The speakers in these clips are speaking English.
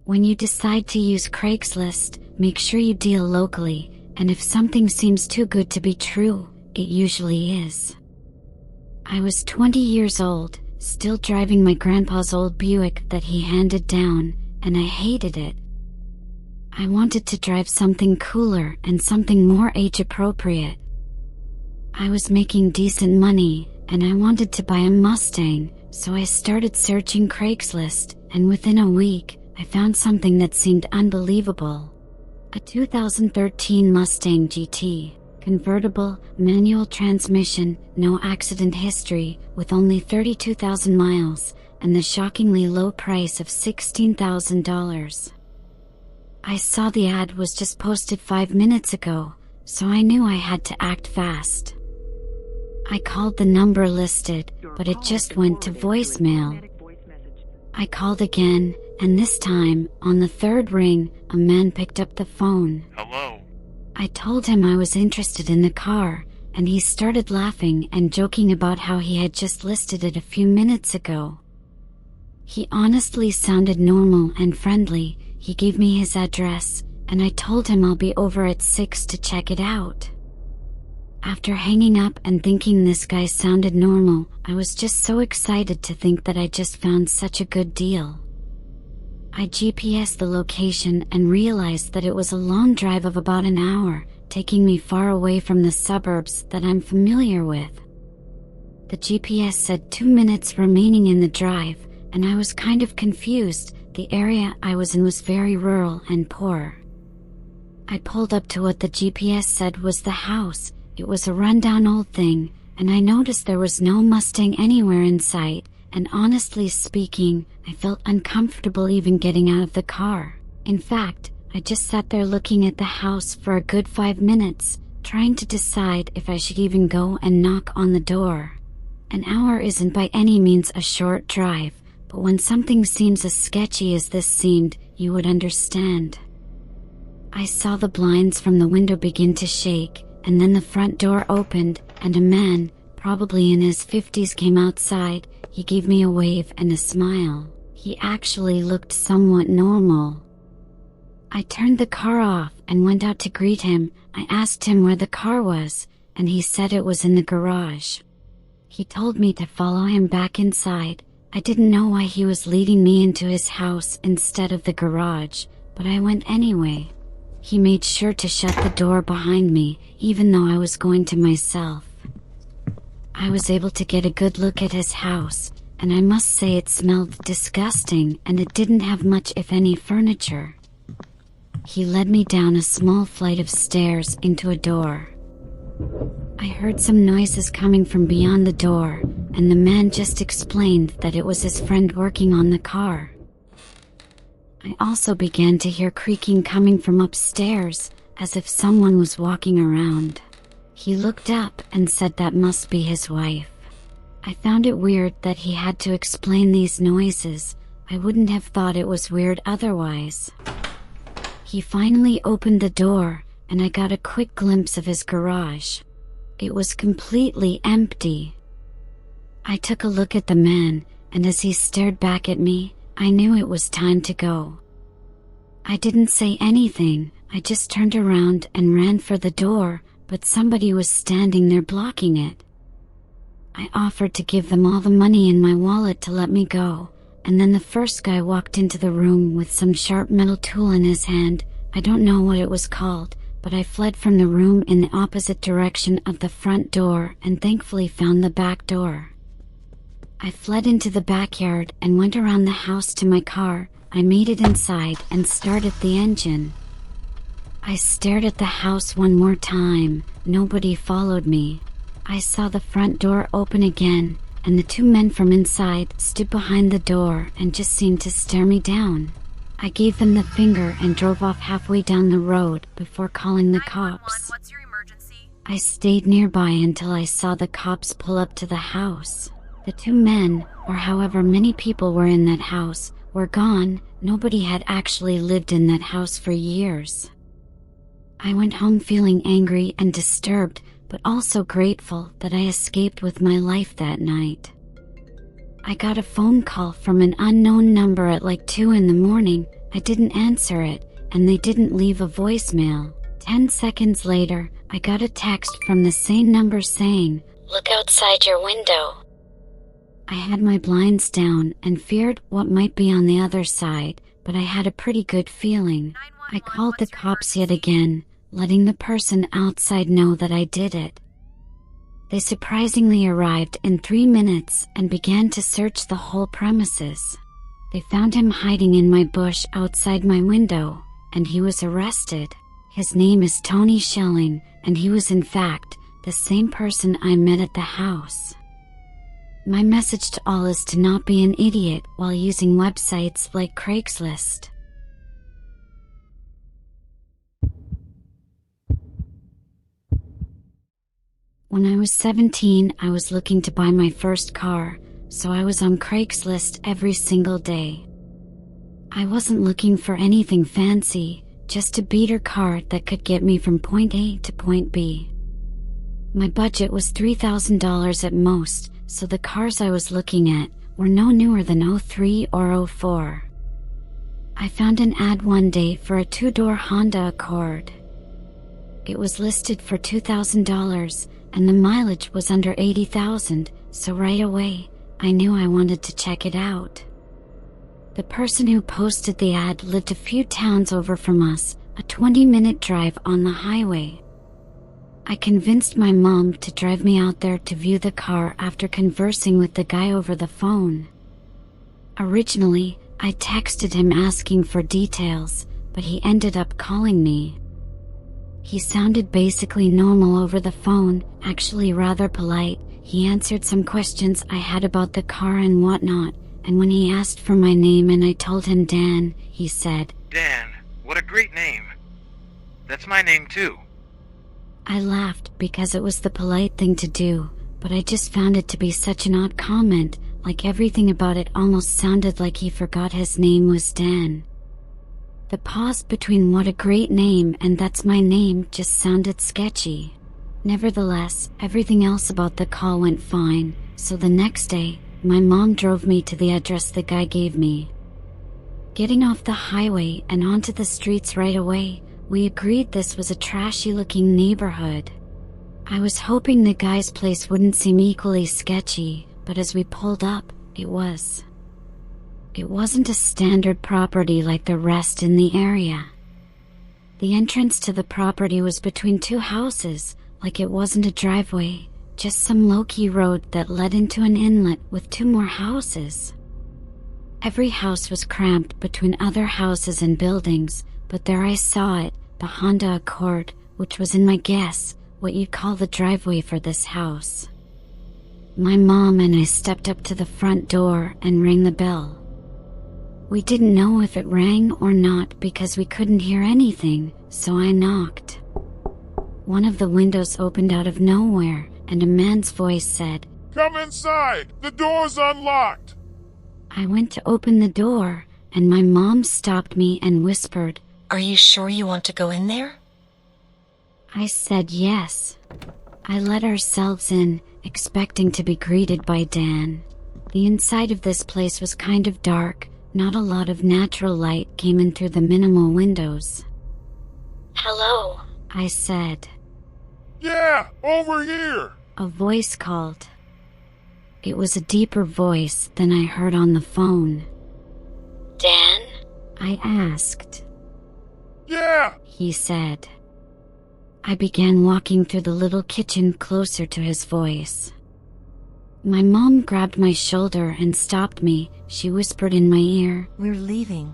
When you decide to use Craigslist, make sure you deal locally, and if something seems too good to be true, it usually is. I was 20 years old, still driving my grandpa's old Buick that he handed down, and I hated it. I wanted to drive something cooler and something more age-appropriate. I was making decent money, and I wanted to buy a Mustang, so I started searching Craigslist, and within a week, I found something that seemed unbelievable. A 2013 Mustang GT, convertible, manual transmission, no accident history, with only 32,000 miles, and the shockingly low price of $16,000. I saw the ad was just posted 5 minutes ago, so I knew I had to act fast. I called the number listed, but it just went to voicemail. I called again, and this time, on the third ring, a man picked up the phone. Hello. I told him I was interested in the car, and he started laughing and joking about how he had just listed it a few minutes ago. He honestly sounded normal and friendly. He gave me his address, and I told him I'll be over at 6 to check it out. After hanging up and thinking this guy sounded normal, I was just so excited to think that I just found such a good deal. I GPSed the location and realized that it was a long drive of about an hour, taking me far away from the suburbs that I'm familiar with. The GPS said 2 minutes remaining in the drive, and I was kind of confused. The area I was in was very rural and poor. I pulled up to what the GPS said was the house. It was a rundown old thing, and I noticed there was no Mustang anywhere in sight, and honestly speaking, I felt uncomfortable even getting out of the car. In fact, I just sat there looking at the house for a good 5 minutes, trying to decide if I should even go and knock on the door. An hour isn't by any means a short drive, but when something seems as sketchy as this seemed, you would understand. I saw the blinds from the window begin to shake, and then the front door opened, and a man, probably in his 50s, came outside. He gave me a wave and a smile. He actually looked somewhat normal. I turned the car off and went out to greet him. I asked him where the car was, and he said it was in the garage. He told me to follow him back inside. I didn't know why he was leading me into his house instead of the garage, but I went anyway. He made sure to shut the door behind me, even though I was going to myself. I was able to get a good look at his house, and I must say it smelled disgusting, and it didn't have much if any furniture. He led me down a small flight of stairs into a door. I heard some noises coming from beyond the door, and the man just explained that it was his friend working on the car. I also began to hear creaking coming from upstairs, as if someone was walking around. He looked up and said that must be his wife. I found it weird that he had to explain these noises. I wouldn't have thought it was weird otherwise. He finally opened the door, and I got a quick glimpse of his garage. It was completely empty. I took a look at the man, and as he stared back at me, I knew it was time to go. I didn't say anything. I just turned around and ran for the door, but somebody was standing there blocking it. I offered to give them all the money in my wallet to let me go, and then the first guy walked into the room with some sharp metal tool in his hand. I don't know what it was called, but I fled from the room in the opposite direction of the front door and thankfully found the back door. I fled into the backyard and went around the house to my car. I made it inside and started the engine. I stared at the house one more time. Nobody followed me. I saw the front door open again, and the 2 men from inside stood behind the door and just seemed to stare me down. I gave them the finger and drove off halfway down the road before calling the cops. What's your emergency? I stayed nearby until I saw the cops pull up to the house. The 2 men, or however many people were in that house, were gone. Nobody had actually lived in that house for years. I went home feeling angry and disturbed, but also grateful that I escaped with my life that night. I got a phone call from an unknown number at like 2 in the morning. I didn't answer it, and they didn't leave a voicemail. 10 seconds later, I got a text from the same number saying, "Look outside your window." I had my blinds down and feared what might be on the other side, but I had a pretty good feeling. I called the cops yet again, letting the person outside know that I did it. They surprisingly arrived in 3 minutes and began to search the whole premises. They found him hiding in my bush outside my window, and he was arrested. His name is Tony Schelling, and he was in fact the same person I met at the house. My message to all is to not be an idiot while using websites like Craigslist. When I was 17, I was looking to buy my first car, so I was on Craigslist every single day. I wasn't looking for anything fancy, just a beater car that could get me from point A to point B. My budget was $3,000 at most, so the cars I was looking at were no newer than '03 or '04. I found an ad one day for a 2-door Honda Accord. It was listed for $2,000, and the mileage was under 80,000, so right away, I knew I wanted to check it out. The person who posted the ad lived a few towns over from us, a 20-minute drive on the highway. I convinced my mom to drive me out there to view the car after conversing with the guy over the phone. Originally, I texted him asking for details, but he ended up calling me. He sounded basically normal over the phone, actually rather polite. He answered some questions I had about the car and whatnot, and when he asked for my name and I told him Dan, he said, "Dan, what a great name. That's my name too." I laughed because it was the polite thing to do, but I just found it to be such an odd comment, like everything about it almost sounded like he forgot his name was Dan. The pause between "what a great name" and "that's my name" just sounded sketchy. Nevertheless, everything else about the call went fine, so the next day, my mom drove me to the address the guy gave me. Getting off the highway and onto the streets right away, we agreed this was a trashy-looking neighborhood. I was hoping the guy's place wouldn't seem equally sketchy, but as we pulled up, it was. It wasn't a standard property like the rest in the area. The entrance to the property was between 2 houses, like it wasn't a driveway, just some low-key road that led into an inlet with 2 more houses. Every house was cramped between other houses and buildings, but there I saw it, the Honda Accord, which was in my guess what you'd call the driveway for this house. My mom and I stepped up to the front door and rang the bell. We didn't know if it rang or not because we couldn't hear anything, so I knocked. One of the windows opened out of nowhere, and a man's voice said, "Come inside! The door's unlocked!" I went to open the door, and my mom stopped me and whispered, "Are you sure you want to go in there?" I said yes. I let ourselves in, expecting to be greeted by Dan. The inside of this place was kind of dark, not a lot of natural light came in through the minimal windows. "Hello," I said. "Yeah, over here!" A voice called. It was a deeper voice than I heard on the phone. "Dan?" I asked. "Yeah!" He said. I began walking through the little kitchen closer to his voice. My mom grabbed my shoulder and stopped me. She whispered in my ear, "We're leaving."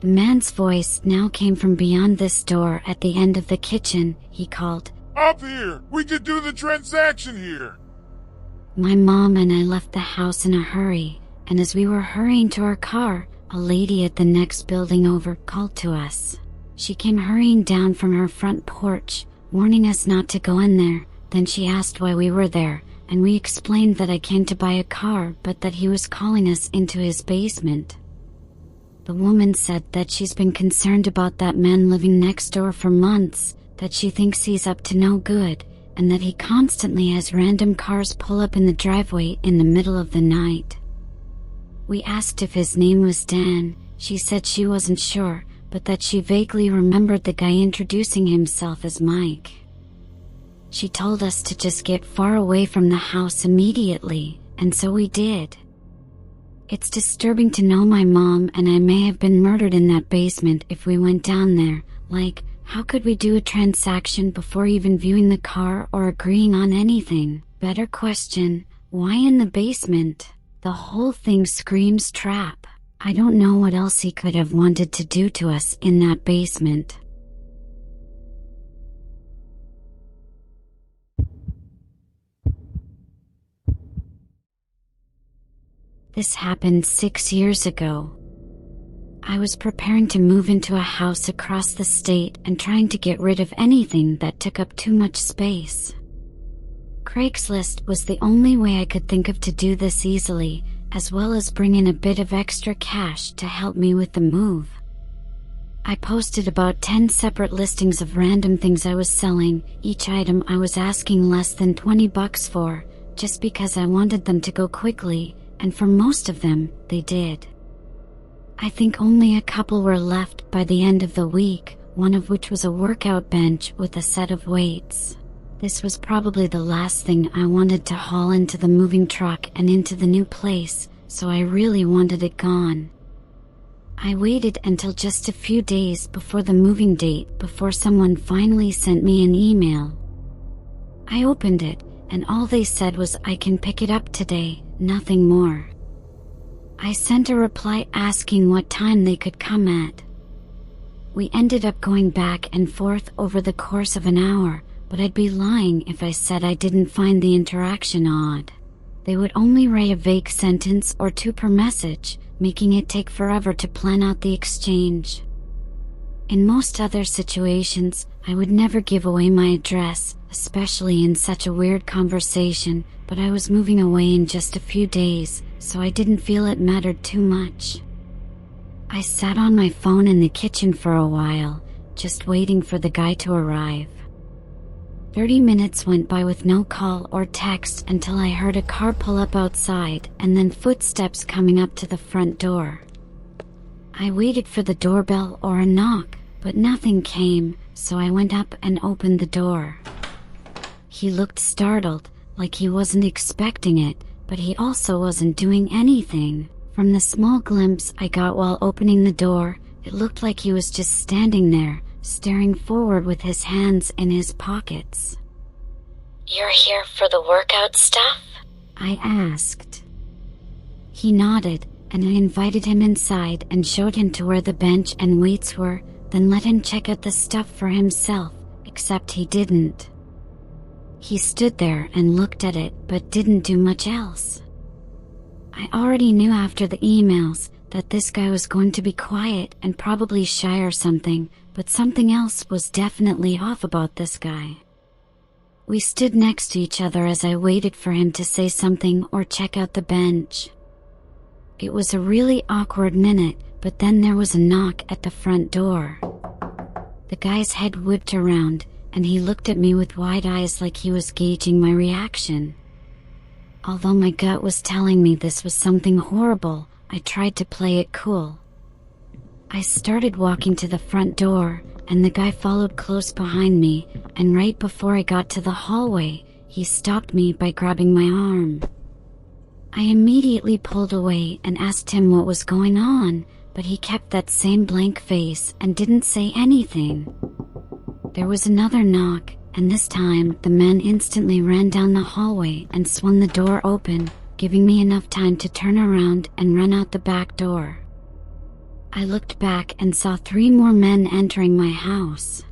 The man's voice now came from beyond this door at the end of the kitchen. He called, "Up here! We could do the transaction here!" My mom and I left the house in a hurry, and as we were hurrying to our car, a lady at the next building over called to us. She came hurrying down from her front porch, warning us not to go in there. Then she asked why we were there, and we explained that I came to buy a car, but that he was calling us into his basement. The woman said that she's been concerned about that man living next door for months, that she thinks he's up to no good, and that he constantly has random cars pull up in the driveway in the middle of the night. We asked if his name was Dan. She said she wasn't sure, but that she vaguely remembered the guy introducing himself as Mike. She told us to just get far away from the house immediately, and so we did. It's disturbing to know my mom and I may have been murdered in that basement if we went down there. Like, how could we do a transaction before even viewing the car or agreeing on anything? Better question, why in the basement? The whole thing screams trap. I don't know what else he could have wanted to do to us in that basement. This happened 6 years ago. I was preparing to move into a house across the state and trying to get rid of anything that took up too much space. Craigslist was the only way I could think of to do this easily, as well as bring in a bit of extra cash to help me with the move. I posted about 10 separate listings of random things I was selling, each item I was asking less than $20 for, just because I wanted them to go quickly, and for most of them, they did. I think only a couple were left by the end of the week, one of which was a workout bench with a set of weights. This was probably the last thing I wanted to haul into the moving truck and into the new place, so I really wanted it gone. I waited until just a few days before the moving date before someone finally sent me an email. I opened it, and all they said was I can pick it up today, nothing more. I sent a reply asking what time they could come at. We ended up going back and forth over the course of an hour, but I'd be lying if I said I didn't find the interaction odd. They would only write a vague sentence or two per message, making it take forever to plan out the exchange. In most other situations, I would never give away my address, especially in such a weird conversation, but I was moving away in just a few days, so I didn't feel it mattered too much. I sat on my phone in the kitchen for a while, just waiting for the guy to arrive. 30 minutes went by with no call or text until I heard a car pull up outside and then footsteps coming up to the front door. I waited for the doorbell or a knock, but nothing came, so I went up and opened the door. He looked startled, like he wasn't expecting it, but he also wasn't doing anything. From the small glimpse I got while opening the door, it looked like he was just standing there, staring forward with his hands in his pockets. You're here for the workout stuff? I asked. He nodded, and I invited him inside and showed him to where the bench and weights were, then let him check out the stuff for himself, except he didn't. He stood there and looked at it but didn't do much else. I already knew after the emails that this guy was going to be quiet and probably shy or something, but something else was definitely off about this guy. We stood next to each other as I waited for him to say something or check out the bench. It was a really awkward minute, but then there was a knock at the front door. The guy's head whipped around, and he looked at me with wide eyes like he was gauging my reaction. Although my gut was telling me this was something horrible, I tried to play it cool. I started walking to the front door, and the guy followed close behind me, and right before I got to the hallway, he stopped me by grabbing my arm. I immediately pulled away and asked him what was going on, but he kept that same blank face and didn't say anything. There was another knock, and this time the man instantly ran down the hallway and swung the door open, giving me enough time to turn around and run out the back door. I looked back and saw 3 more men entering my house.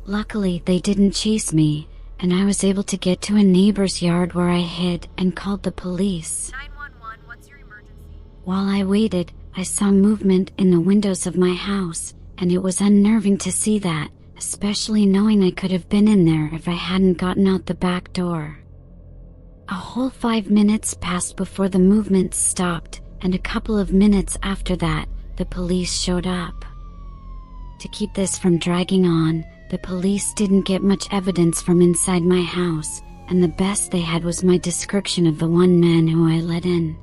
Luckily, they didn't chase me, and I was able to get to a neighbor's yard where I hid and called the police. 911, what's your emergency? While I waited, I saw movement in the windows of my house, and it was unnerving to see that, especially knowing I could have been in there if I hadn't gotten out the back door. A whole 5 minutes passed before the movement stopped, and a couple of minutes after that, the police showed up. To keep this from dragging on, the police didn't get much evidence from inside my house, and the best they had was my description of the one man who I let in.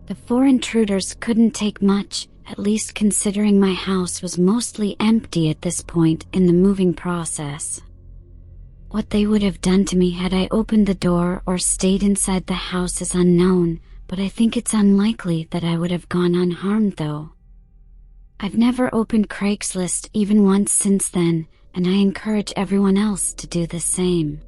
The 4 intruders couldn't take much, at least considering my house was mostly empty at this point in the moving process. What they would have done to me had I opened the door or stayed inside the house is unknown, but I think it's unlikely that I would have gone unharmed though. I've never opened Craigslist even once since then, and I encourage everyone else to do the same.